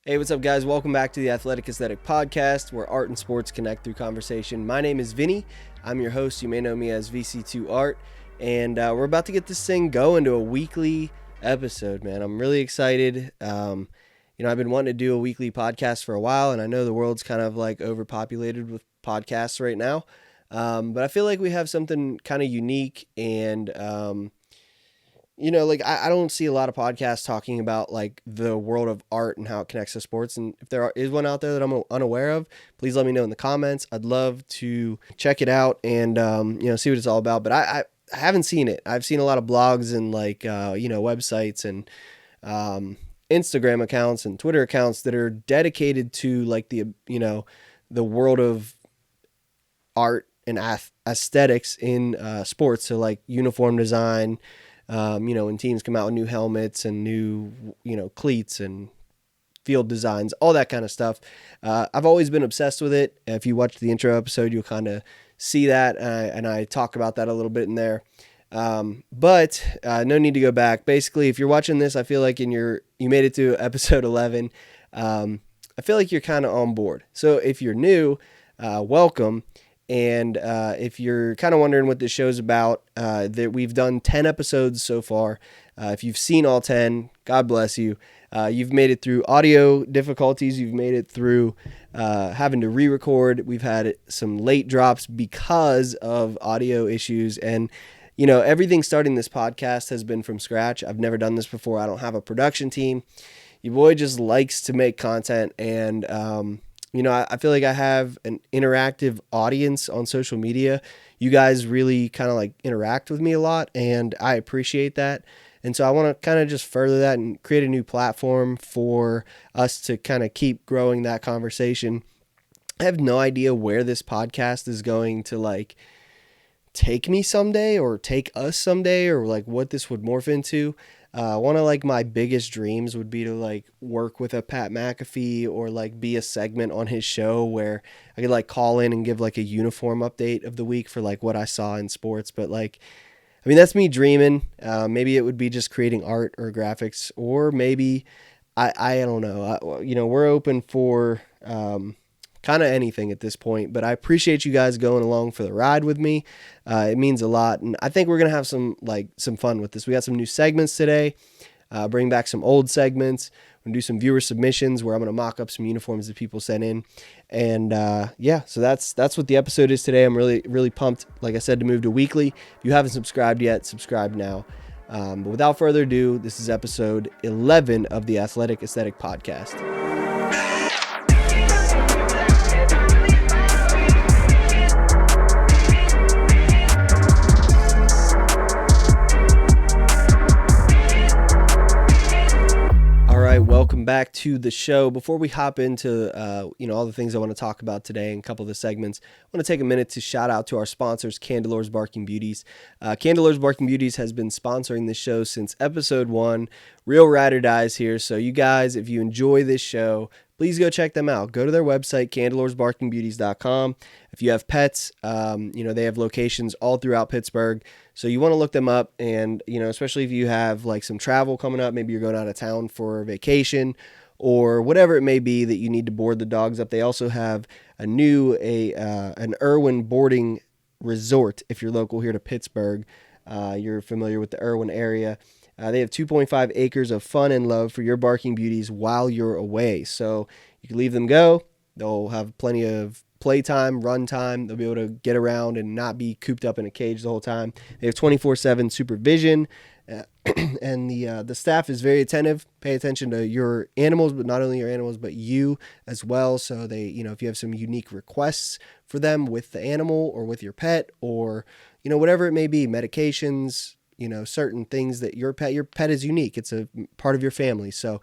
Hey, what's up, guys? Welcome back to the Athletic Aesthetic Podcast, where art and sports connect through conversation. My name is Vinny. I'm your host. You may know me as VC2 Art, and we're about to get this thing going to a weekly episode, man. I'm really excited. I've been wanting to do a weekly podcast for a while, and I know the world's kind of like overpopulated with podcasts right now, but I feel like we have something kind of unique and I don't see a lot of podcasts talking about like the world of art and how it connects to sports. And if there is one out there that I'm unaware of, please let me know in the comments. I'd love to check it out and, see what it's all about. But I haven't seen it. I've seen a lot of blogs and websites and Instagram accounts and Twitter accounts that are dedicated to like the world of art and aesthetics in sports. So like uniform design, when teams come out with new helmets and new, cleats and field designs, all that kind of stuff. I've always been obsessed with it. If you watch the intro episode, you'll kind of see that. And I talk about that a little bit in there. But no need to go back. Basically, if you're watching this, I feel like you made it to episode 11. I feel like you're kind of on board. So if you're new, welcome. And if you're kind of wondering what this show's about, that we've done 10 episodes so far. If you've seen all 10, God bless you. You've made it through audio difficulties. You've made it through having to re-record. We've had some late drops because of audio issues. And, everything starting this podcast has been from scratch. I've never done this before. I don't have a production team. Your boy just likes to make content and, I feel like I have an interactive audience on social media. You guys really kind of like interact with me a lot, and I appreciate that. And so I want to kind of just further that and create a new platform for us to kind of keep growing that conversation. I have no idea where this podcast is going to like take me someday or take us someday or like what this would morph into. One of like my biggest dreams would be to like work with a Pat McAfee or like be a segment on his show where I could like call in and give like a uniform update of the week for like what I saw in sports. But that's me dreaming. Maybe it would be just creating art or graphics, or maybe I don't know. We're open for kind of anything at this point, but I appreciate you guys going along for the ride with me. It means a lot. And I think we're going to have some fun with this. We got some new segments today, bring back some old segments. We're going to do some viewer submissions where I'm going to mock up some uniforms that people sent in. And so that's what the episode is today. I'm really, really pumped, like I said, to move to weekly. If you haven't subscribed yet, subscribe now. But without further ado, this is episode 11 of the Athletic Aesthetic Podcast. Welcome back to the show. Before we hop into all the things I want to talk about today and a couple of the segments, I want to take a minute to shout out to our sponsors, Candelore's Barking Beauties. Candelore's Barking Beauties has been sponsoring this show since episode 1. Real ride or dies here. So you guys, if you enjoy this show, please go check them out. Go to their website, candeloresbarkingbeauties.com. If you have pets, they have locations all throughout Pittsburgh. So you want to look them up, and, especially if you have like some travel coming up, maybe you're going out of town for vacation or whatever it may be that you need to board the dogs up. They also have an Irwin boarding resort. If you're local here to Pittsburgh, you're familiar with the Irwin area. They have 2.5 acres of fun and love for your barking beauties while you're away. So you can leave them go. They'll have plenty of playtime, run time. They'll be able to get around and not be cooped up in a cage the whole time. They have 24/7 supervision, and the staff is very attentive. Pay attention to your animals, but not only your animals, but you as well. So they, if you have some unique requests for them with the animal or with your pet, or whatever it may be, medications, certain things that your pet is unique. It's a part of your family. So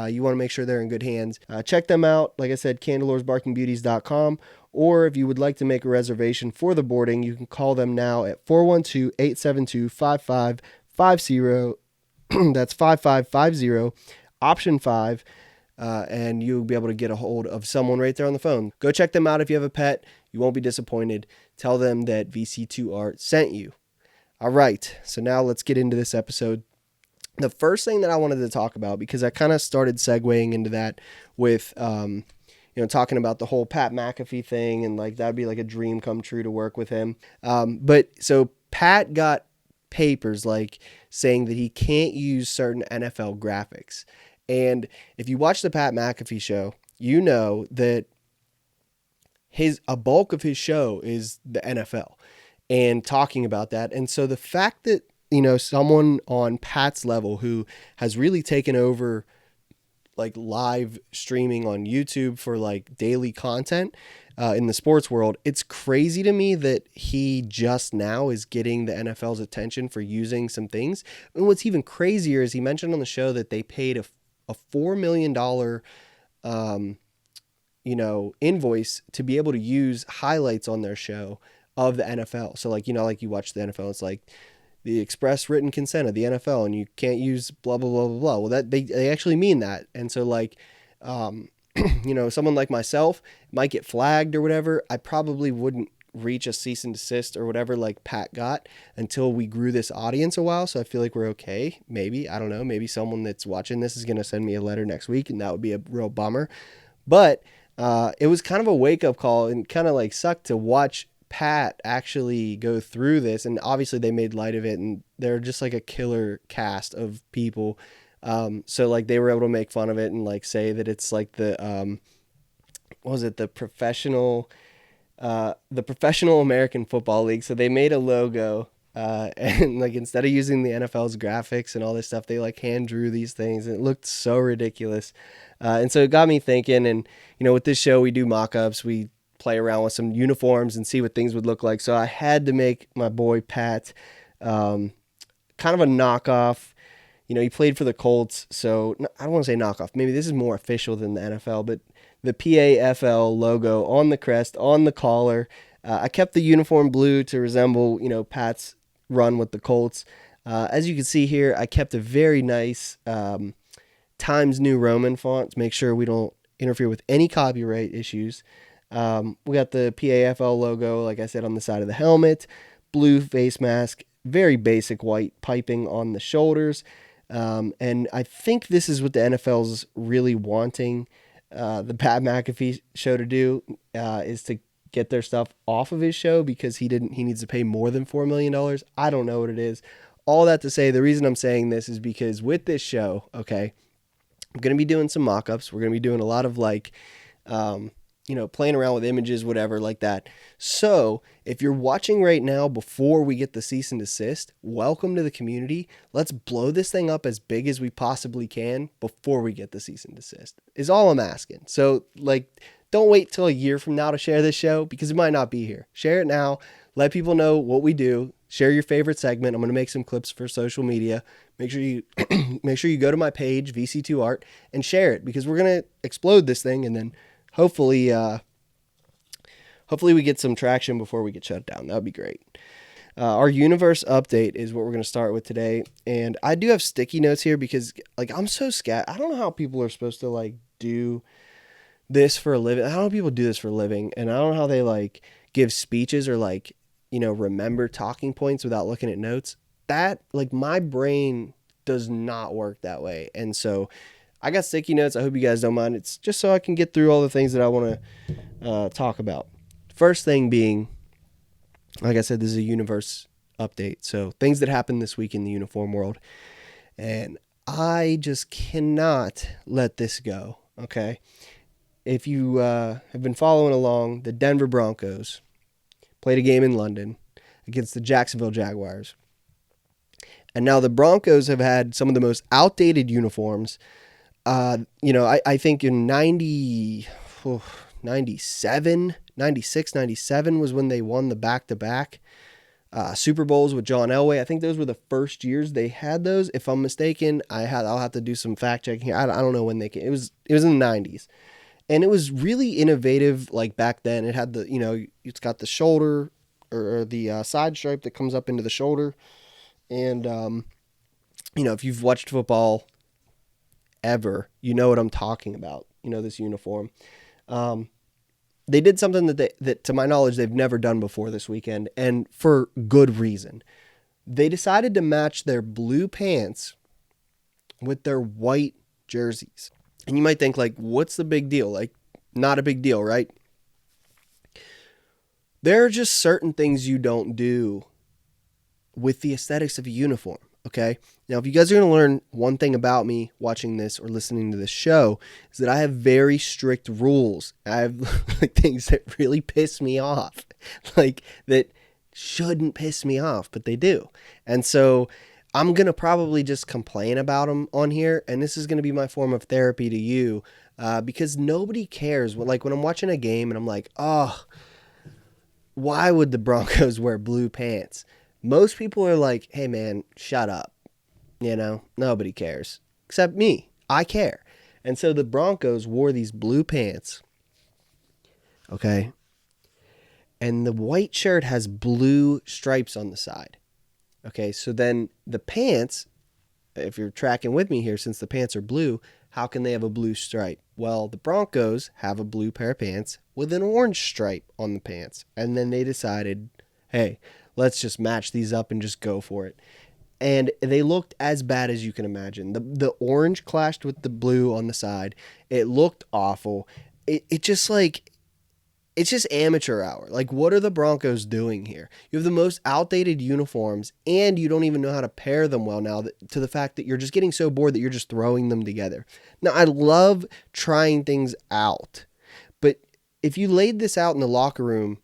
you want to make sure they're in good hands. Check them out. Like I said, CandelersBarkingBeauties.com. Or if you would like to make a reservation for the boarding, you can call them now at 412-872-5550. That's 5550, option 5. And you'll be able to get a hold of someone right there on the phone. Go check them out if you have a pet. You won't be disappointed. Tell them that VC2 Art sent you. All right, so now let's get into this episode. The first thing that I wanted to talk about, because I kind of started segueing into that with, talking about the whole Pat McAfee thing, and like that'd be like a dream come true to work with him. But so Pat got papers like saying that he can't use certain NFL graphics. And if you watch the Pat McAfee show, you know that a bulk of his show is the NFL and talking about that. And so the fact that, someone on Pat's level who has really taken over like live streaming on YouTube for like daily content in the sports world, it's crazy to me that he just now is getting the NFL's attention for using some things. And what's even crazier is he mentioned on the show that they paid a $4 million invoice to be able to use highlights on their show of the NFL. So like, like you watch the NFL, it's like the express written consent of the NFL, and you can't use blah, blah, blah, blah, blah. Well, that they actually mean that. And so like, someone like myself might get flagged or whatever. I probably wouldn't reach a cease and desist or whatever like Pat got until we grew this audience a while. So I feel like we're okay. Maybe, I don't know, maybe someone that's watching this is going to send me a letter next week, and that would be a real bummer. But it was kind of a wake up call, and kind of like sucked to watch Pat actually go through this. And obviously they made light of it, and they're just like a killer cast of people. So like they were able to make fun of it and like say that it's like the the professional American Football League. So they made a logo, and like instead of using the NFL's graphics and all this stuff, they like hand drew these things, and it looked so ridiculous. And so it got me thinking. And with this show, we do mock-ups, we play around with some uniforms and see what things would look like. So I had to make my boy Pat kind of a knockoff. He played for the Colts, so I don't want to say knockoff. Maybe this is more official than the NFL, but the PAFL logo on the crest, on the collar. I kept the uniform blue to resemble, Pat's run with the Colts. As you can see here, I kept a very nice Times New Roman font to make sure we don't interfere with any copyright issues. We got the PAFL logo, like I said, on the side of the helmet, blue face mask, very basic white piping on the shoulders. And I think this is what the NFL's really wanting the Pat McAfee show to do, is to get their stuff off of his show, because he needs to pay more than $4 million. I don't know what it is. All that to say, the reason I'm saying this is because with this show, okay, I'm going to be doing some mock-ups. We're going to be doing a lot of like, playing around with images, whatever like that. So if you're watching right now before we get the cease and desist, welcome to the community. Let's blow this thing up as big as we possibly can before we get the cease and desist, is all I'm asking. So like, don't wait till a year from now to share this show, because it might not be here. Share it now. Let people know what we do. Share your favorite segment. I'm going to make some clips for social media. Make sure you go to my page, VC2 Art, and share it, because we're going to explode this thing, and then hopefully we get some traction before we get shut down. That would be great. Our universe update is what we're going to start with today. And I do have sticky notes here because like I'm so scared. I don't know how people are supposed to like do this for a living. I don't know how people do this for a living. And I don't know how they like give speeches or like, remember talking points without looking at notes. That like my brain does not work that way. And so I got sticky notes. I hope you guys don't mind. It's just so I can get through all the things that I want to talk about. First thing being, like I said, this is a universe update. So things that happened this week in the uniform world. And I just cannot let this go, okay? If you have been following along, the Denver Broncos played a game in London against the Jacksonville Jaguars. And now the Broncos have had some of the most outdated uniforms. I think in 97, 96, 97 was when they won the back-to-back Super Bowls with John Elway. I think those were the first years they had those. If I'm mistaken, I'll have to do some fact checking here. I don't know when they came. It was in the 90s. And it was really innovative like back then. It had it's got the shoulder or the side stripe that comes up into the shoulder. And, if you've watched football ever, you know what I'm talking about, this uniform. They did something that to my knowledge, they've never done before this weekend, and for good reason. They decided to match their blue pants with their white jerseys. And you might think, like, what's the big deal? Like, not a big deal, right? There are just certain things you don't do with the aesthetics of a uniform, okay? Now, if you guys are going to learn one thing about me watching this or listening to this show, is that I have very strict rules. I have like things that really piss me off, like that shouldn't piss me off, but they do. And so I'm going to probably just complain about them on here, and this is going to be my form of therapy to you, because nobody cares. Like when I'm watching a game and I'm like, oh, why would the Broncos wear blue pants? Most people are like, hey man, shut up. You know, nobody cares except me. I care. And so the Broncos wore these blue pants. Okay. And the white shirt has blue stripes on the side. Okay. So then the pants, if you're tracking with me here, since the pants are blue, how can they have a blue stripe? Well, the Broncos have a blue pair of pants with an orange stripe on the pants. And then they decided, hey, let's just match these up and just go for it. And they looked as bad as you can imagine. The orange clashed with the blue on the side. It looked awful. It just like, it's just amateur hour. Like, what are the Broncos doing here? You have the most outdated uniforms, and you don't even know how to pair them well now, to the fact that you're just getting so bored that you're just throwing them together. Now, I love trying things out, but if you laid this out in the locker room,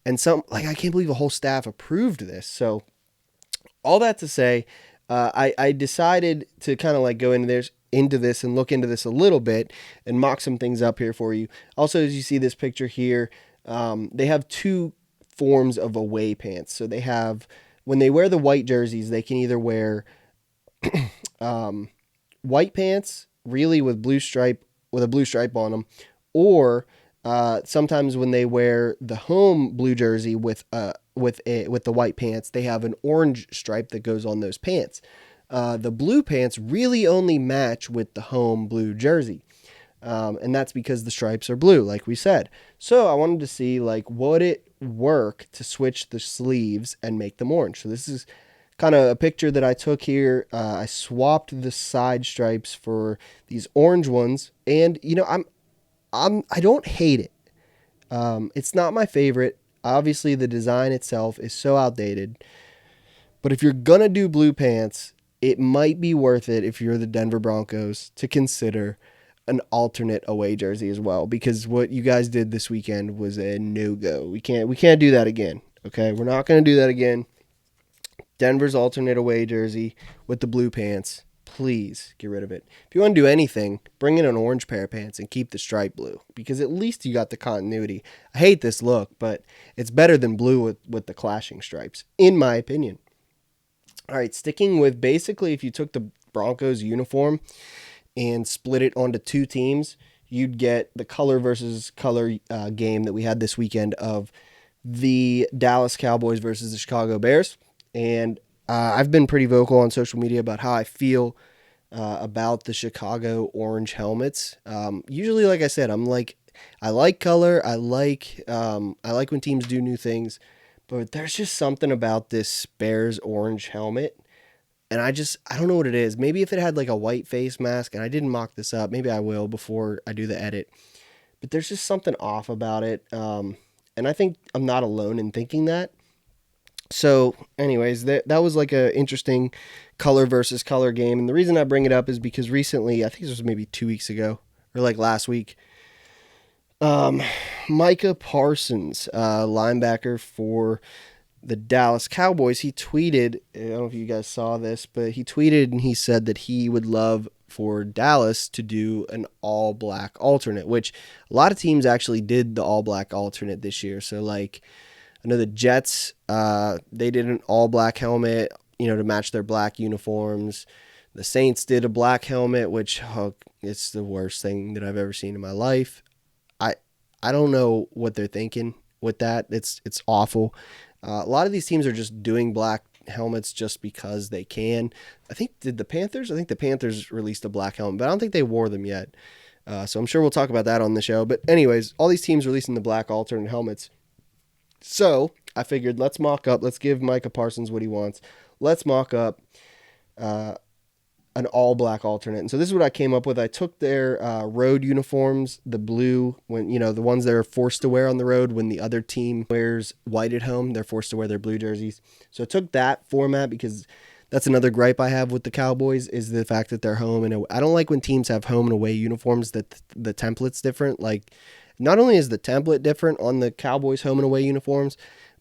and I can't believe a whole staff approved this. So, all that to say, I decided to kind of like go into this and look into this a little bit and mock some things up here for you. Also, as you see this picture here, they have two forms of away pants. So they have, when they wear the white jerseys, they can either wear white pants, really with a blue stripe on them, or sometimes when they wear the home blue jersey with the white pants, they have an orange stripe that goes on those pants. The blue pants really only match with the home blue jersey. And that's because the stripes are blue, like we said. So I wanted to see, like, would it work to switch the sleeves and make them orange? So this is kind of a picture that I took here. I swapped the side stripes for these orange ones, and you know, I don't hate it. It's not my favorite. Obviously, the design itself is so outdated. But if you're going to do blue pants, it might be worth it, if you're the Denver Broncos, to consider an alternate away jersey as well. Because what you guys did this weekend was a no-go. We can't do that again. Okay? We're not going to do that again. Denver's alternate away jersey with the blue pants. Please get rid of it. If you want to do anything, bring in an orange pair of pants and keep the stripe blue, because at least you got the continuity. I hate this look, but it's better than blue with the clashing stripes, in my opinion. All right, sticking with, basically, if you took the Broncos uniform and split it onto two teams, you'd get the color versus color game that we had this weekend of the Dallas Cowboys versus the Chicago Bears. And I've been pretty vocal on social media about how I feel about the Chicago orange helmets. Usually, like I said, I like color. I like when teams do new things, but there's just something about this Bears orange helmet, and I don't know what it is. Maybe if it had like a white face mask, and I didn't mock this up, maybe I will before I do the edit, but there's just something off about it. And I think I'm not alone in thinking that. So anyways, that was like a interesting color versus color game. And the reason I bring it up is because recently, I think this was maybe 2 weeks ago or like last week, Micah Parsons, linebacker for the Dallas Cowboys, he tweeted, I don't know if you guys saw this, but he tweeted and he said that he would love for Dallas to do an all-black alternate, which a lot of teams actually did the all-black alternate this year. So like, I know the Jets, they did an all-black helmet, to match their black uniforms. The Saints did a black helmet, which it's the worst thing that I've ever seen in my life. I don't know what they're thinking with that. It's awful. A lot of these teams are just doing black helmets just because they can. I think the Panthers released a black helmet, but I don't think they wore them yet. So I'm sure we'll talk about that on the show. But anyways, all these teams releasing the black alternate helmets. So I figured, let's give Micah Parsons what he wants. Let's mock up an all black alternate. And so this is what I came up with. I took their road uniforms, the blue, when, you know, the ones that are forced to wear on the road when the other team wears white at home, they're forced to wear their blue jerseys. So I took that format because that's another gripe I have with the Cowboys is the fact that they're home and I don't like when teams have home and away uniforms that the template's different. Like, not only is the template different on the Cowboys home and away uniforms,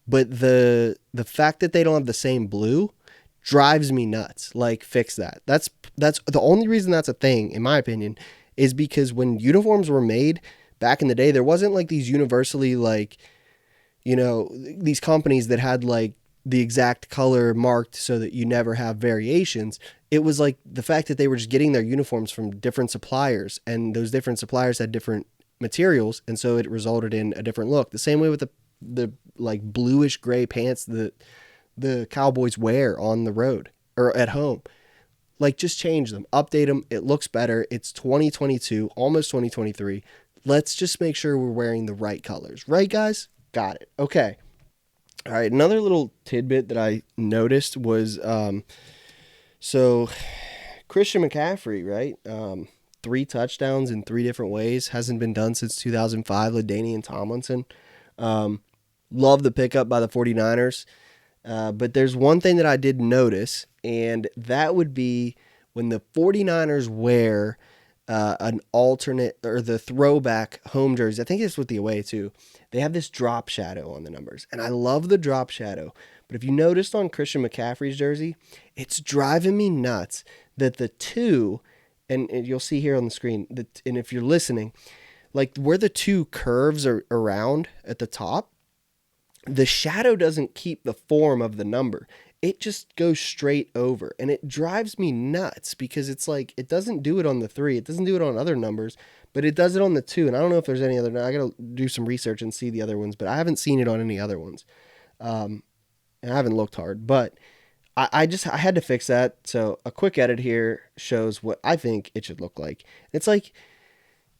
but the fact that they don't have the same blue drives me nuts. Like, fix that. That's the only reason that's a thing, in my opinion, is because when uniforms were made back in the day, there wasn't like these universally like, you know, these companies that had like the exact color marked so that you never have variations. It was like the fact that they were just getting their uniforms from different suppliers, and those different suppliers had different materials, and so it resulted in a different look. The same way with the like bluish gray pants that the Cowboys wear on the road or at home. Like, just change them, update them. It looks better. It's 2022, almost 2023. Let's just make sure we're wearing the right colors. Right, guys? Got it. Okay. All right. Another little tidbit that I noticed was, so Christian McCaffrey, right? 3 touchdowns in 3 different ways. Hasn't been done since 2005. LaDainian Tomlinson. Love the pickup by the 49ers. But there's one thing that I did notice, and that would be when the 49ers wear an alternate or the throwback home jersey. I think it's with the away too. They have this drop shadow on the numbers, and I love the drop shadow. But if you noticed on Christian McCaffrey's jersey, it's driving me nuts that the 2, and you'll see here on the screen, and if you're listening, like where the 2 curves are around at the top, the shadow doesn't keep the form of the number. It just goes straight over, and it drives me nuts because it's like it doesn't do it on the 3. It doesn't do it on other numbers, but it does it on the 2. And I don't know if there's any other. I got to do some research and see the other ones, but I haven't seen it on any other ones. And I haven't looked hard, but I had to fix that. So a quick edit here shows what I think it should look like. It's like,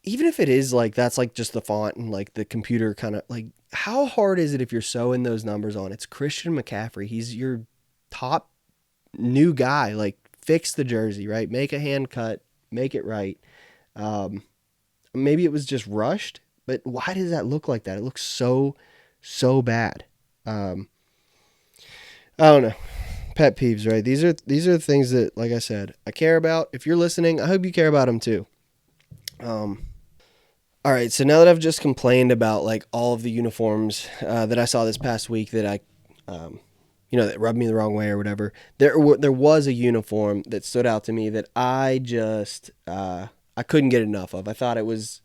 even if it is like, that's like just the font and like the computer kind of like, how hard is it if you're sewing those numbers on? It's Christian McCaffrey. He's your top new guy. Like, fix the jersey, right? Make a hand cut, make it right. Maybe it was just rushed, but why does that look like that? It looks so bad. I don't know. Pet peeves, right? These are the things that, like I said, I care about. If you're listening, I hope you care about them too. All right, so now that I've just complained about like all of the uniforms that I saw this past week that I, that rubbed me the wrong way or whatever, there was a uniform that stood out to me that I just I couldn't get enough of. I thought it was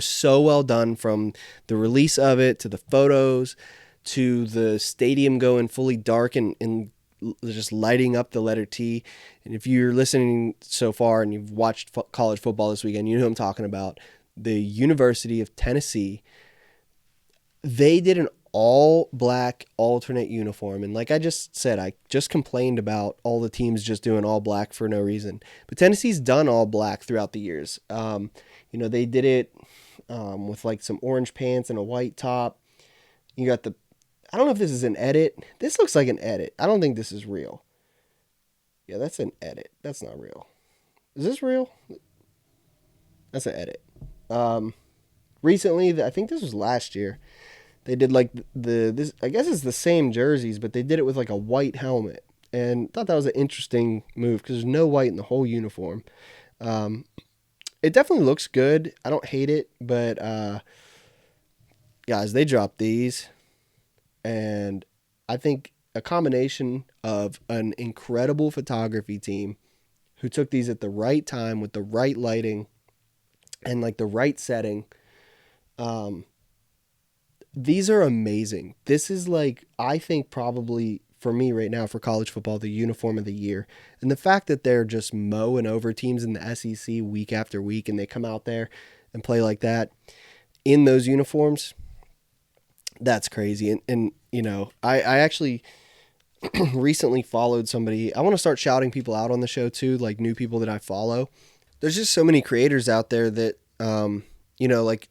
so well done, from the release of it to the photos to the stadium going fully dark and just lighting up the letter T. And if you're listening so far and you've watched college football this weekend, you know who I'm talking about. The University of Tennessee, they did an all black alternate uniform. And like I just said, I just complained about all the teams just doing all black for no reason. But Tennessee's done all black throughout the years. They did it with like some orange pants and a white top. You got I don't know if this is an edit. This looks like an edit. I don't think this is real. Yeah, that's an edit. That's not real. Is this real? That's an edit. Recently, I think this was last year, they did like this, I guess it's the same jerseys, but they did it with like a white helmet, and thought that was an interesting move because there's no white in the whole uniform. It definitely looks good. I don't hate it, but guys, they dropped these, and I think a combination of an incredible photography team who took these at the right time with the right lighting and like the right setting. These are amazing. This is like, I think probably for me right now for college football, the uniform of the year. And the fact that they're just mowing over teams in the SEC week after week, and they come out there and play like that in those uniforms, that's crazy. And I actually recently followed somebody. I want to start shouting people out on the show too, like new people that I follow. There's just so many creators out there that, like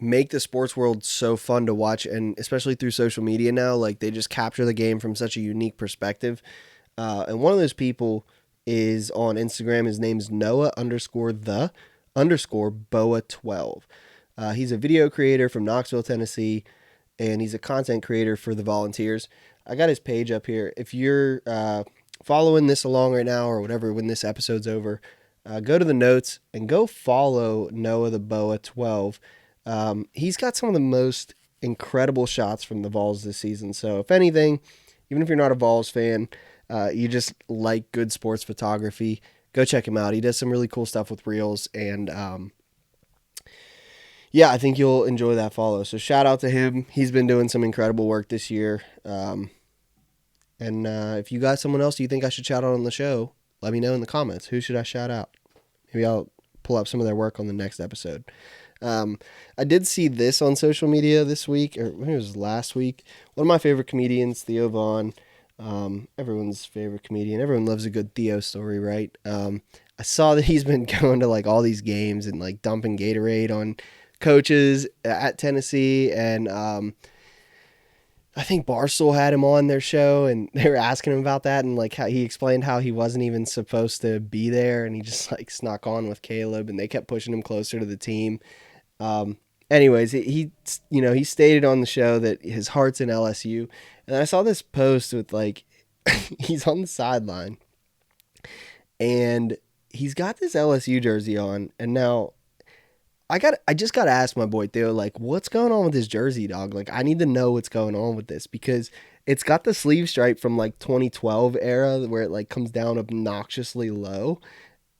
make the sports world so fun to watch. And especially through social media now, like they just capture the game from such a unique perspective. And one of those people is on Instagram. His name's Noah _the Boa 12. He's a video creator from Knoxville, Tennessee, and he's a content creator for the Volunteers. I got his page up here. If you're following this along right now or whatever when this episode's over, go to the notes and go follow Noah the Boa 12. He's got some of the most incredible shots from the Vols this season. So if anything, even if you're not a Vols fan, you just like good sports photography, go check him out. He does some really cool stuff with reels, and yeah, I think you'll enjoy that follow. So shout out to him. He's been doing some incredible work this year. And if you got someone else you think I should shout out on the show, let me know in the comments. Who should I shout out? Maybe I'll pull up some of their work on the next episode. I did see this on social media this week, or maybe it was last week. One of my favorite comedians, Theo Vaughn, everyone's favorite comedian. Everyone loves a good Theo story, right? I saw that he's been going to like all these games and like dumping Gatorade on coaches at Tennessee, and I think Barstool had him on their show, and they were asking him about that, and like how he explained how he wasn't even supposed to be there, and he just like snuck on with Caleb, and they kept pushing him closer to the team. Anyways, he stated on the show that his heart's in LSU, and I saw this post with like he's on the sideline, and he's got this LSU jersey on, and now I just got to ask my boy Theo, like, what's going on with this jersey, dog? Like, I need to know what's going on with this, because it's got the sleeve stripe from like 2012 era where it like comes down obnoxiously low,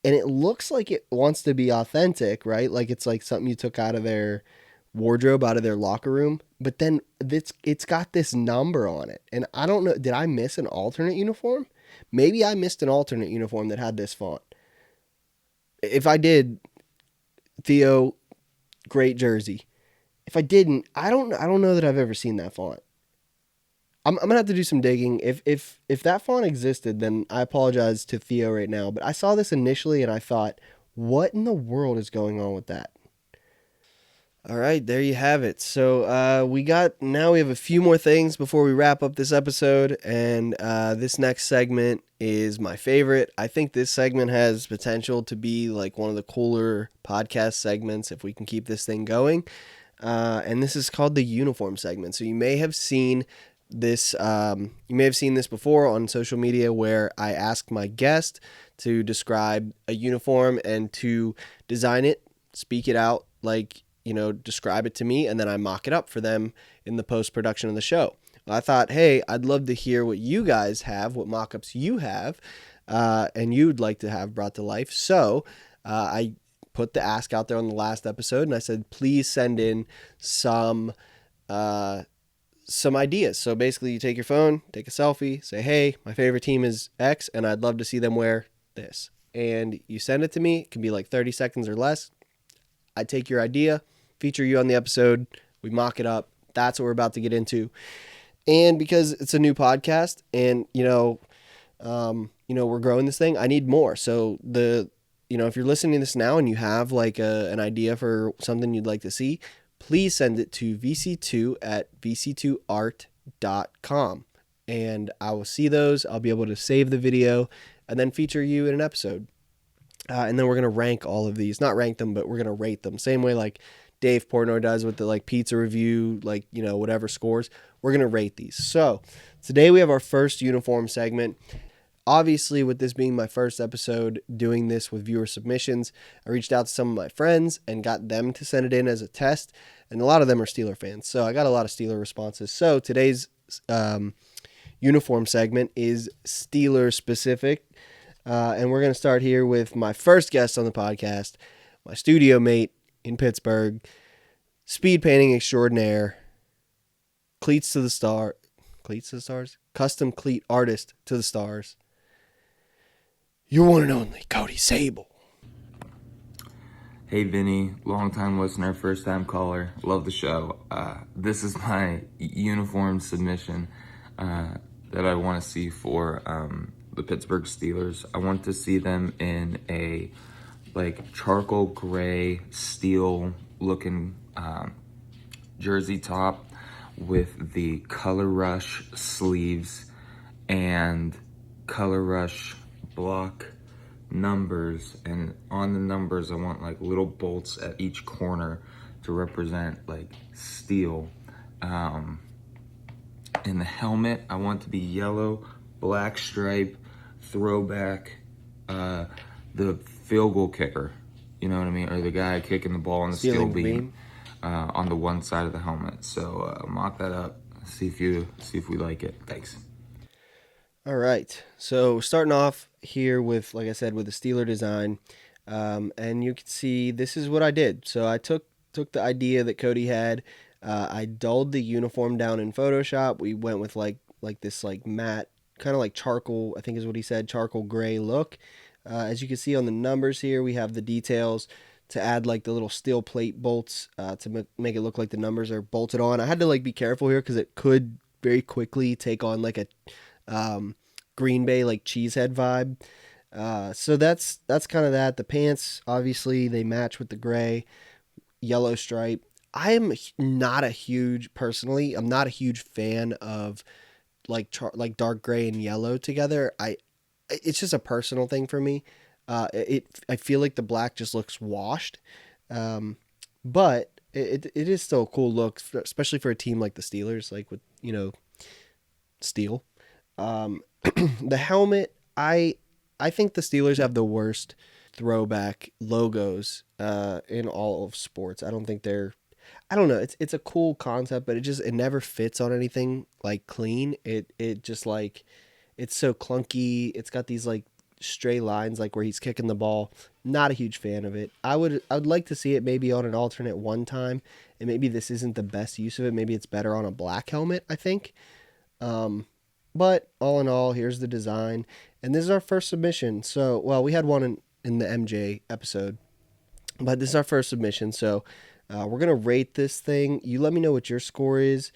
and it looks like it wants to be authentic, right? Like it's like something you took out of their wardrobe, out of their locker room, but then it's got this number on it, and I don't know, did I miss an alternate uniform? Maybe I missed an alternate uniform that had this font. If I did, Theo, great jersey. If I didn't, I don't know that I've ever seen that font. I'm gonna have to do some digging. If that font existed, then I apologize to Theo right now. But I saw this initially and I thought, what in the world is going on with that? All right, there you have it. So we have a few more things before we wrap up this episode, and this next segment is my favorite. I think this segment has potential to be like one of the cooler podcast segments if we can keep this thing going. And this is called the uniform segment. So you may have seen this. You may have seen this before on social media, where I asked my guest to describe a uniform and to design it, speak it out, like, describe it to me, and then I mock it up for them in the post-production of the show. Well, I thought, hey, I'd love to hear what you guys have, what mock-ups you have, and you'd like to have brought to life. So I put the ask out there on the last episode, and I said, please send in some ideas. So basically, you take your phone, take a selfie, say, hey, my favorite team is X, and I'd love to see them wear this. And you send it to me. It can be like 30 seconds or less. I take your idea, feature you on the episode, we mock it up. That's what we're about to get into. And because it's a new podcast, and we're growing this thing, I need more. So if you're listening to this now and you have like an idea for something you'd like to see, please send it to vc2@vc2art.com, and I will see those. I'll be able to save the video and then feature you in an episode. And then we're going to rank all of these, not rank them, but we're going to rate them. Same way like Dave Portnoy does with the like pizza review, like, whatever scores, we're going to rate these. So today we have our first uniform segment. Obviously, with this being my first episode doing this with viewer submissions, I reached out to some of my friends and got them to send it in as a test. And a lot of them are Steeler fans. So I got a lot of Steeler responses. So today's uniform segment is Steeler specific. And we're going to start here with my first guest on the podcast, my studio mate in Pittsburgh, speed painting extraordinaire, cleats to the stars, custom cleat artist to the stars, your one and only Cody Sable. Hey Vinny, long-time listener, first-time caller, love the show. This is my uniform submission that I want to see for the Pittsburgh Steelers. I want to see them in a like charcoal gray steel looking jersey top with the Color Rush sleeves and Color Rush block numbers, and on the numbers I want like little bolts at each corner to represent like steel. In the helmet I want to be yellow, black stripe, throwback, the field goal kicker, you know what I mean, or the guy kicking the ball on the steel Stealing the beam, beam. on the one side of the helmet. So mock that up, see if we like it. Thanks. All right. So starting off here with, like I said, with the Steeler design, and you can see this is what I did. So I took the idea that Cody had. I dulled the uniform down in Photoshop. We went with like this like matte, kind of like charcoal, I think is what he said, charcoal gray look. As you can see on the numbers here, we have the details to add like the little steel plate bolts to make it look like the numbers are bolted on. I had to like be careful here because it could very quickly take on like a Green Bay like cheesehead vibe. So that's kind of that. The pants obviously they match with the gray, yellow stripe. I am not a huge personally. I'm not a huge fan of like dark gray and yellow together. It's just a personal thing for me. I feel like the black just looks washed, but it is still a cool look, especially for a team like the Steelers, like with steel. Um, the helmet, I think the Steelers have the worst throwback logos in all of sports. I don't think they're. I don't know. It's a cool concept, but it never fits on anything like clean. It just like it's so clunky. It's got these like stray lines like where he's kicking the ball. Not a huge fan of it. I would like to see it maybe on an alternate one time, and maybe this isn't the best use of it. Maybe it's better on a black helmet, I think. Um, but all in all, here's the design. And this is our first submission. So, well, we had one in the MJ episode, but this is our first submission. So, we're going to rate this thing. You let me know what your score is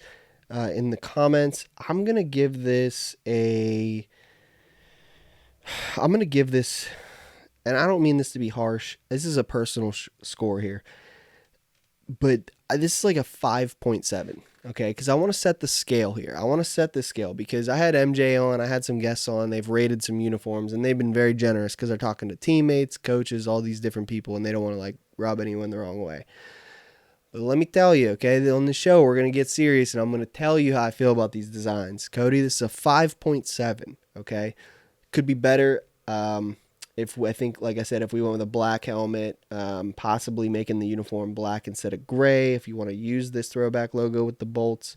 in the comments. I'm going to give this, and I don't mean this to be harsh. This is a personal score here, but this is like a 5.7. Okay, because I want to set the scale here. I want to set the scale because I had MJ on, I had some guests on, they've rated some uniforms, and they've been very generous because they're talking to teammates, coaches, all these different people, and they don't want to like rub anyone the wrong way. But let me tell you, okay, on the show, we're going to get serious, and I'm going to tell you how I feel about these designs. Cody, this is a 5.7, okay? Could be better. If I think, like I said, if we went with a black helmet, possibly making the uniform black instead of gray, if you want to use this throwback logo with the bolts,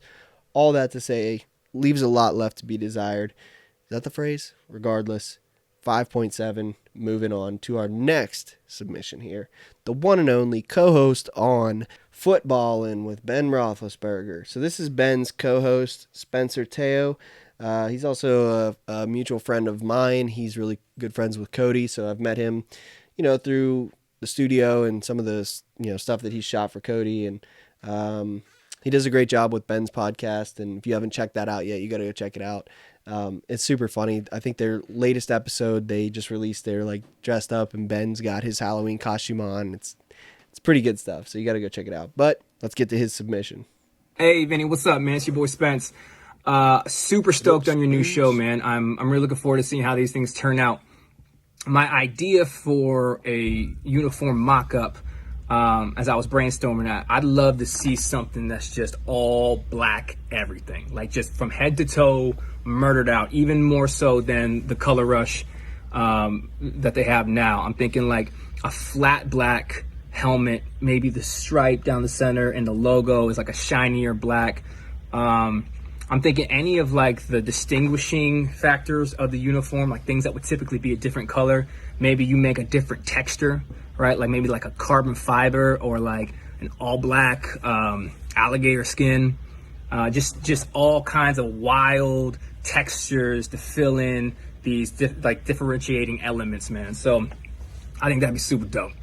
all that to say, leaves a lot left to be desired. Is that the phrase? Regardless, 5.7. Moving on to our next submission here. The one and only co-host on Footballin' with Ben Roethlisberger. So this is Ben's co-host, Spencer Teo. He's also a mutual friend of mine. He's really good friends with Cody, so I've met him, through the studio and some of the, stuff that he shot for Cody. And he does a great job with Ben's podcast. And if you haven't checked that out yet, you got to go check it out. It's super funny. I think their latest episode, they just released, they're like dressed up and Ben's got his Halloween costume on. It's pretty good stuff. So you got to go check it out. But let's get to his submission. Hey, Vinny, what's up, man? It's your boy Spence. Super stoked on your new show, man. I'm really looking forward to seeing how these things turn out. My idea for a uniform mock-up, as I was brainstorming that, I'd love to see something that's just all black everything. Like just from head to toe, murdered out, even more so than the color rush that they have now. I'm thinking like a flat black helmet, maybe the stripe down the center and the logo is like a shinier black. I'm thinking any of like the distinguishing factors of the uniform, like things that would typically be a different color. Maybe you make a different texture, right? Like maybe like a carbon fiber or like an all black alligator skin. Just all kinds of wild textures to fill in these differentiating elements, man. So I think that'd be super dope.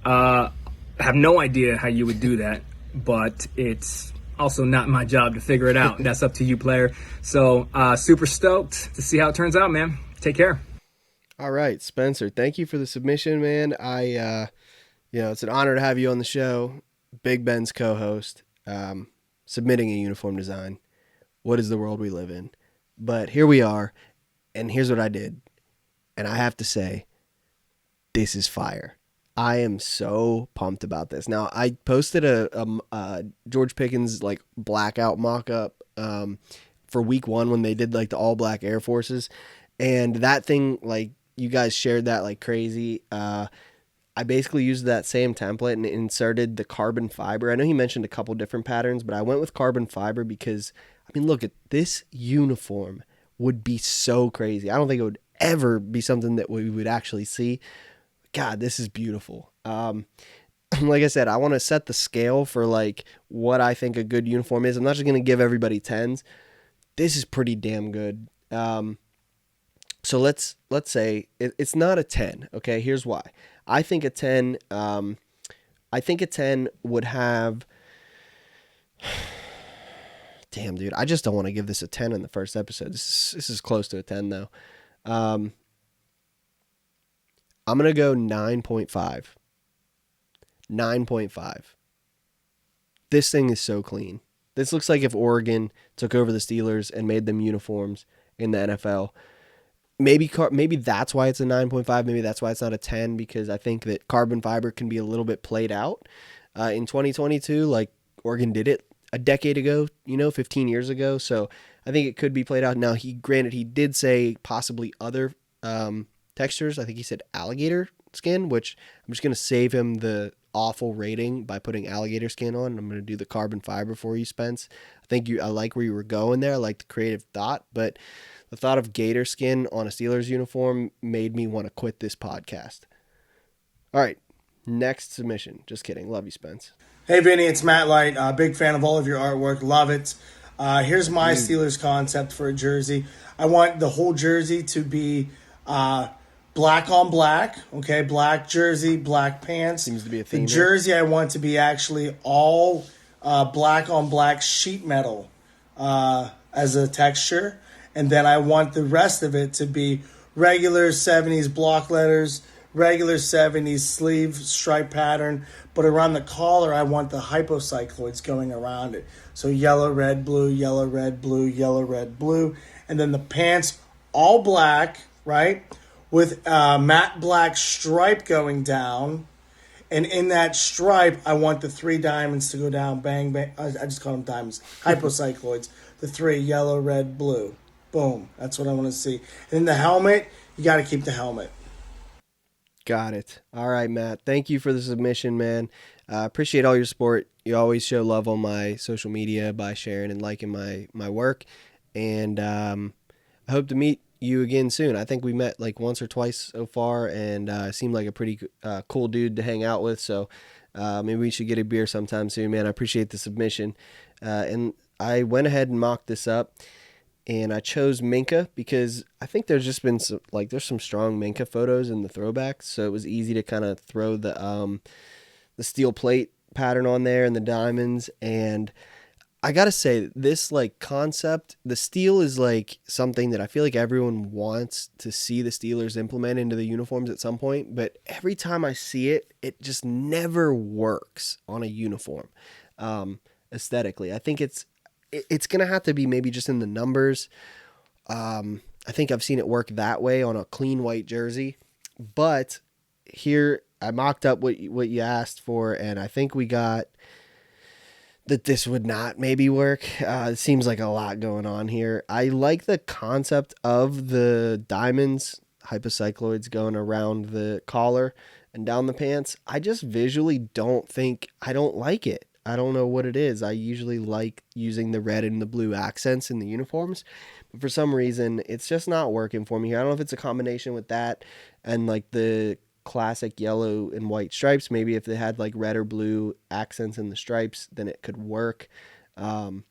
I have no idea how you would do that, but it's also not my job to figure it out. That's up to you, player. So super stoked to see how it turns out, man. Take care. All right, Spencer, thank you for the submission, man. It's an honor to have you on the show. Big Ben's co-host, submitting a uniform design. What is the world we live in? But here we are, and here's what I did. And I have to say, this is fire. I am so pumped about this. Now, I posted a George Pickens like blackout mock-up for week 1 when they did like the all black Air Forces, and that thing, like, you guys shared that like crazy. I basically used that same template and inserted the carbon fiber. I know he mentioned a couple different patterns, but I went with carbon fiber because, I mean, look at this uniform would be so crazy. I don't think it would ever be something that we would actually see. God, this is beautiful. Like I said, I want to set the scale for like what I think a good uniform is. I'm not just going to give everybody 10s. This is pretty damn good. So let's say it's not a 10. Okay, here's why. I think a 10. I think a 10 would have. Damn, dude, I just don't want to give this a 10 in the first episode. This is close to a 10 though. I'm gonna go 9.5. 9.5. This thing is so clean. This looks like if Oregon took over the Steelers and made them uniforms in the NFL. Maybe that's why it's a 9.5. Maybe that's why it's not a 10, because I think that carbon fiber can be a little bit played out in 2022. Like Oregon did it a decade ago, 15 years ago. So I think it could be played out. Now, he did say possibly other textures. I think he said alligator skin, which I'm just going to save him the awful rating by putting alligator skin on. And I'm going to do the carbon fiber for you, Spence. I like where you were going there. I like the creative thought, but the thought of gator skin on a Steelers uniform made me want to quit this podcast. All right, next submission. Just kidding. Love you, Spence. Hey, Vinny, it's Matt Light. Big fan of all of your artwork. Love it. Here's my Steelers concept for a jersey. I want the whole jersey to be black on black. Okay, black jersey, black pants. Seems to be a theme. The jersey I want to be actually all black on black sheet metal as a texture. And then I want the rest of it to be regular 70s block letters, regular 70s sleeve stripe pattern. But around the collar, I want the hypocycloids going around it. So yellow, red, blue, yellow, red, blue, yellow, red, blue. And then the pants, all black, right? With matte black stripe going down. And in that stripe, I want the 3 diamonds to go down, bang, bang. I just call them diamonds. Hypocycloids. The 3, yellow, red, blue. Boom. That's what I want to see. And then the helmet, you got to keep the helmet. Got it. All right, Matt. Thank you for the submission, man. Appreciate all your support. You always show love on my social media by sharing and liking my work. And I hope to meet you again soon. I think we met like once or twice so far, and seemed like a pretty cool dude to hang out with. So maybe we should get a beer sometime soon, man. I appreciate the submission. And I went ahead and mocked this up. And I chose Minka because I think there's just been there's some strong Minka photos in the throwbacks, so it was easy to kind of throw the steel plate pattern on there and the diamonds. And I gotta say, this like concept, the steel is like something that I feel like everyone wants to see the Steelers implement into the uniforms at some point. But every time I see it, it just never works on a uniform aesthetically. I think it's going to have to be maybe just in the numbers. I think I've seen it work that way on a clean white jersey. But here I mocked up what you asked for, and I think we got that this would not maybe work. It seems like a lot going on here. I like the concept of the diamonds, hypocycloids going around the collar and down the pants. I just visually I don't like it. I don't know what it is. I usually like using the red and the blue accents in the uniforms, but for some reason, it's just not working for me here. I don't know if it's a combination with that and like the classic yellow and white stripes. Maybe if they had like red or blue accents in the stripes, then it could work. Matt,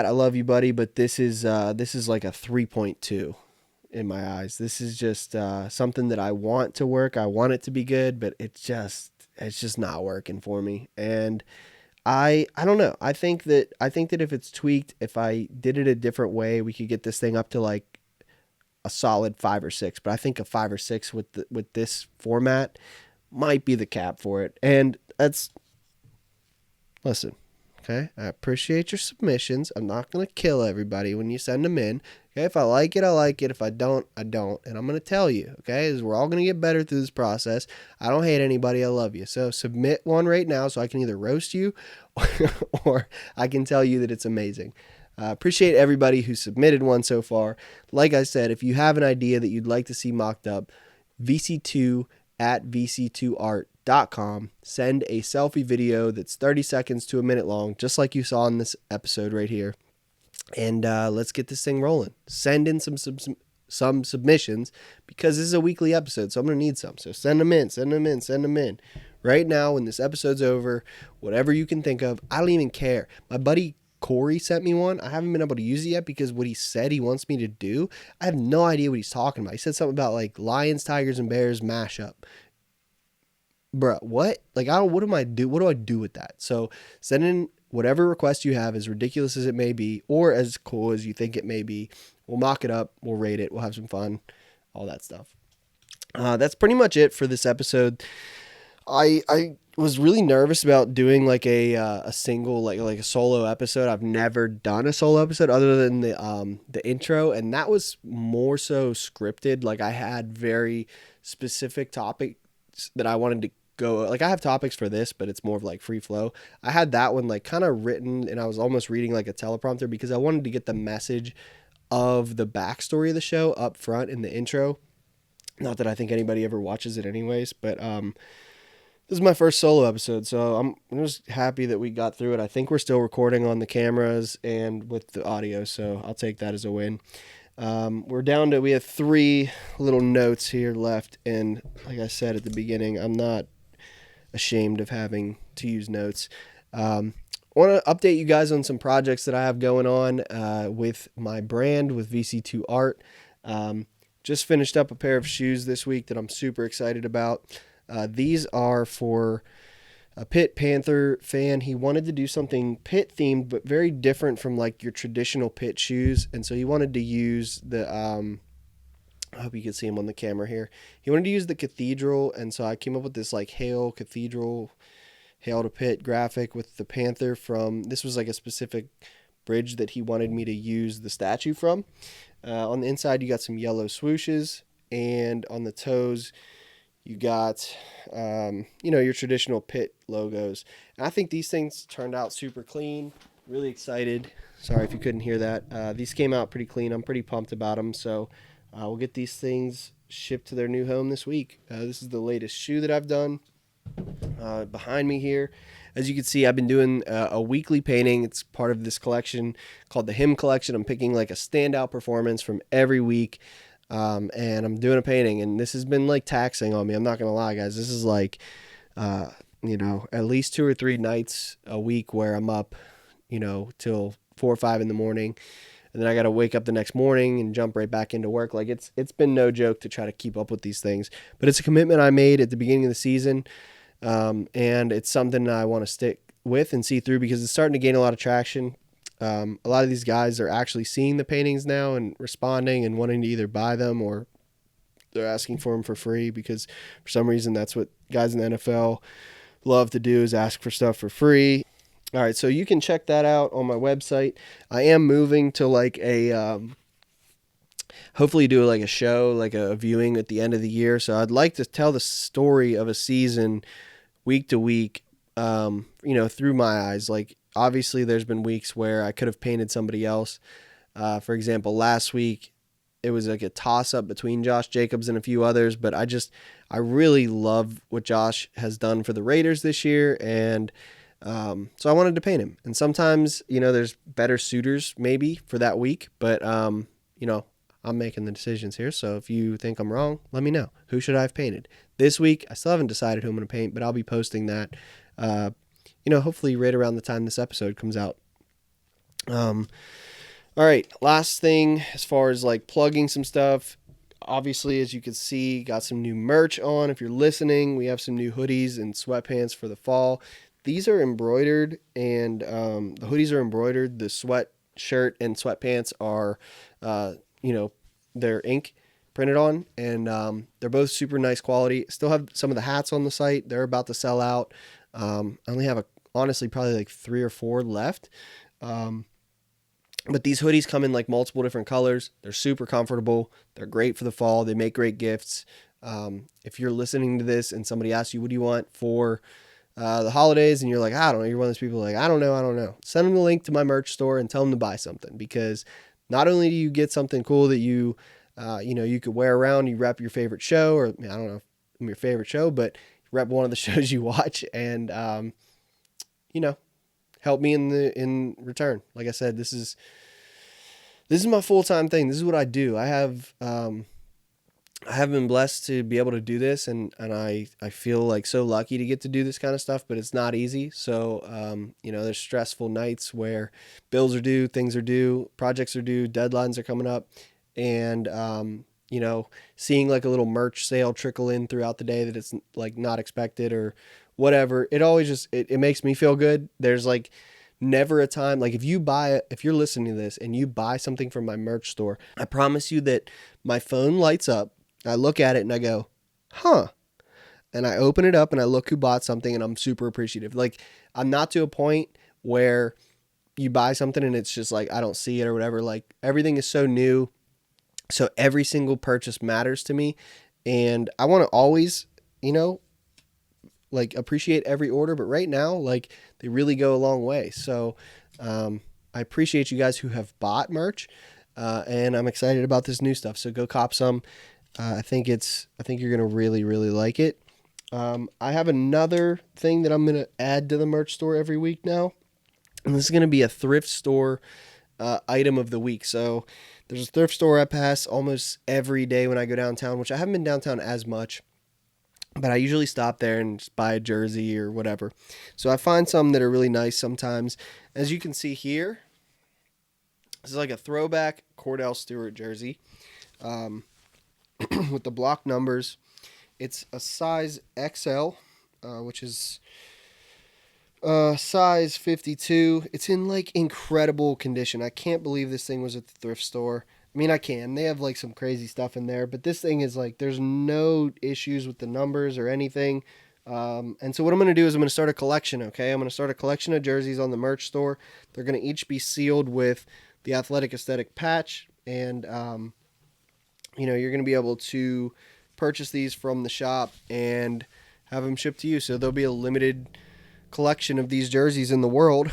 I love you, buddy, but this is like a 3.2 in my eyes. This is just something that I want to work. I want it to be good, but it's just not working for me. And I don't know. I think that if it's tweaked, if I did it a different way, we could get this thing up to like a solid 5 or 6. But I think a 5 or 6 with this format might be the cap for it. And listen, Okay, I appreciate your submissions. I'm not going to kill everybody when you send them in. Okay, if I like it, I like it. If I don't, I don't. And I'm going to tell you, okay, we're all going to get better through this process. I don't hate anybody. I love you. So submit one right now so I can either roast you or I can tell you that it's amazing. Appreciate everybody who submitted one so far. Like I said, if you have an idea that you'd like to see mocked up, vc2@vc2art.com. Send a selfie video that's 30 seconds to a minute long, just like you saw in this episode right here. And let's get this thing rolling. Send in some submissions because this is a weekly episode, so I'm going to need some. So send them in. Right now, when this episode's over, whatever you can think of, I don't even care. My buddy Corey sent me one. I haven't been able to use it yet because what he said he wants me to do, I have no idea what he's talking about. He said something about like Lions, Tigers, and Bears mashup. Bruh, what? Like, what do I do with that? So send in whatever request you have, as ridiculous as it may be, or as cool as you think it may be. We'll mock it up. We'll rate it. We'll have some fun. All that stuff. That's pretty much it for this episode. I was really nervous about doing like a single like a solo episode. I've never done a solo episode other than the intro, and that was more so scripted. Like I had very specific topics that I wanted to go. Like I have topics for this, but it's more of like free flow. I had that one like kind of written, and I was almost reading like a teleprompter because I wanted to get the message of the backstory of the show up front in the intro. Not that I think anybody ever watches it anyways, but this is my first solo episode, so I'm just happy that we got through it. I think we're still recording on the cameras and with the audio, so I'll take that as a win. We have 3 little notes here left, and like I said at the beginning, I'm not ashamed of having to use notes. I want to update you guys on some projects that I have going on with my brand, with VC2 Art. Just finished up a pair of shoes this week that I'm super excited about. These are for a Pitt Panther fan. He wanted to do something Pitt themed, but very different from like your traditional Pitt shoes. And so he wanted to use the, I hope you can see him on the camera here. He wanted to use the cathedral. And so I came up with this like Hail Cathedral, Hail to Pitt graphic with the Panther this was like a specific bridge that he wanted me to use the statue from. On the inside, you got some yellow swooshes, and on the toes, you got, your traditional Pitt logos. And I think these things turned out super clean. Really excited. Sorry if you couldn't hear that. These came out pretty clean. I'm pretty pumped about them. So we'll get these things shipped to their new home this week. This is the latest shoe that I've done. Behind me here, as you can see, I've been doing a weekly painting. It's part of this collection called the Hymn Collection. I'm picking like a standout performance from every week. And I'm doing a painting, and this has been like taxing on me. I'm not going to lie, guys. This is like, at least 2 or 3 nights a week where I'm up, till 4 or 5 in the morning. And then I got to wake up the next morning and jump right back into work. Like it's been no joke to try to keep up with these things, but it's a commitment I made at the beginning of the season. And it's something I want to stick with and see through because it's starting to gain a lot of traction. A lot of these guys are actually seeing the paintings now and responding and wanting to either buy them or they're asking for them for free because for some reason that's what guys in the NFL love to do is ask for stuff for free. All right, so you can check that out on my website. I am moving to like hopefully do like a show, like a viewing at the end of the year. So I'd like to tell the story of a season week to week, through my eyes. Like obviously there's been weeks where I could have painted somebody else. For example, last week it was like a toss up between Josh Jacobs and a few others, but I really love what Josh has done for the Raiders this year. And so I wanted to paint him. And sometimes, there's better suitors maybe for that week, but, I'm making the decisions here. So if you think I'm wrong, let me know. Who should I have painted? This week, I still haven't decided who I'm going to paint, but I'll be posting that, hopefully right around the time this episode comes out. All right. Last thing, as far as like plugging some stuff, obviously, as you can see, got some new merch on. If you're listening, we have some new hoodies and sweatpants for the fall. These are embroidered, and the hoodies are embroidered. The sweatshirt and sweatpants are, they're ink printed on, and they're both super nice quality. Still have some of the hats on the site. They're about to sell out. I only have honestly probably like 3 or 4 left. But these hoodies come in like multiple different colors. They're super comfortable. They're great for the fall. They make great gifts. If you're listening to this and somebody asks you, what do you want for the holidays? And you're like, I don't know. You're one of those people like, I don't know. Send them the link to my merch store and tell them to buy something, because not only do you get something cool that you could wear around, you rep your favorite show, or I don't know if I'm your favorite show, but rep one of the shows you watch, and, help me in return. Like I said, this is my full-time thing. This is what I do. I have been blessed to be able to do this, and I feel like so lucky to get to do this kind of stuff, but it's not easy. So, there's stressful nights where bills are due, things are due, projects are due, deadlines are coming up, and, seeing like a little merch sale trickle in throughout the day that it's like not expected or whatever, it always just, it makes me feel good. There's like never a time, like if you're listening to this and you buy something from my merch store, I promise you that my phone lights up. I look at it and I go, huh? And I open it up and I look who bought something, and I'm super appreciative. Like, I'm not to a point where you buy something and it's just like, I don't see it or whatever. Like, everything is so new. So every single purchase matters to me. And I want to always, like, appreciate every order, but right now, like, they really go a long way. So, I appreciate you guys who have bought merch, and I'm excited about this new stuff. So go cop some. I think you're going to really, really like it. I have another thing that I'm going to add to the merch store every week now, and this is going to be a thrift store, item of the week. So there's a thrift store I pass almost every day when I go downtown, which I haven't been downtown as much, but I usually stop there and just buy a jersey or whatever. So I find some that are really nice sometimes. As you can see here, this is like a throwback Cordell Stewart jersey, with the block numbers. It's a size XL, which is size 52. It's in like incredible condition. I can't believe this thing was at the thrift store. I mean, I can. They have like some crazy stuff in there, but this thing is like, there's no issues with the numbers or anything. And so what I'm going to do is I'm going to start a collection, okay? I'm going to start a collection of jerseys on the merch store. They're going to each be sealed with the Athletic Aesthetic patch, and, you're going to be able to purchase these from the shop and have them shipped to you. So there'll be a limited collection of these jerseys in the world.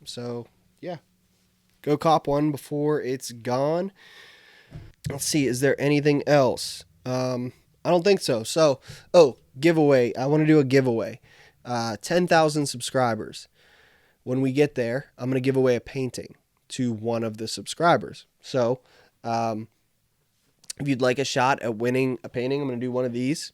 So yeah, go cop one before it's gone. Let's see, is there anything else? I don't think so. So, giveaway. I want to do a giveaway. 10,000 subscribers. When we get there, I'm going to give away a painting to one of the subscribers. So, if you'd like a shot at winning a painting, I'm going to do one of these.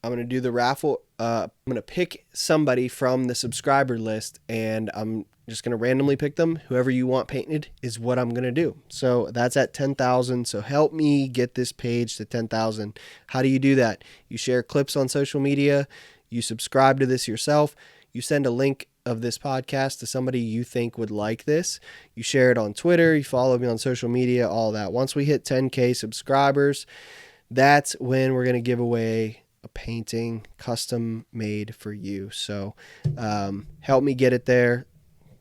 I'm going to do the raffle. I'm going to pick somebody from the subscriber list, and I'm just going to randomly pick them. Whoever you want painted is what I'm going to do. So that's at 10,000. So help me get this page to 10,000. How do you do that? You share clips on social media. You subscribe to this yourself. You send a link of this podcast to somebody you think would like this. You share it on Twitter. You follow me on social media, all that. Once we hit 10K subscribers, that's when we're going to give away a painting custom made for you. So help me get it there.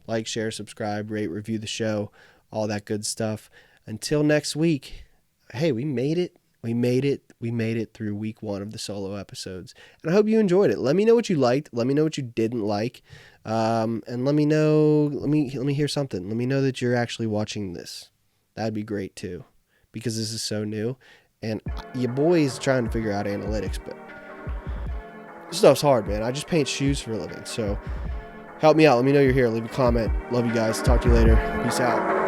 Like, share, subscribe, rate, review the show, all that good stuff. Until next week, hey, we made it. We made it through week 1 of the solo episodes. And I hope you enjoyed it. Let me know what you liked. Let me know what you didn't like. And let me hear something. Let me know that you're actually watching this. That'd be great too, because this is so new. And your boy is trying to figure out analytics, but this stuff's hard, man. I just paint shoes for a living. So help me out. Let me know you're here. Leave a comment. Love you guys. Talk to you later. Peace out.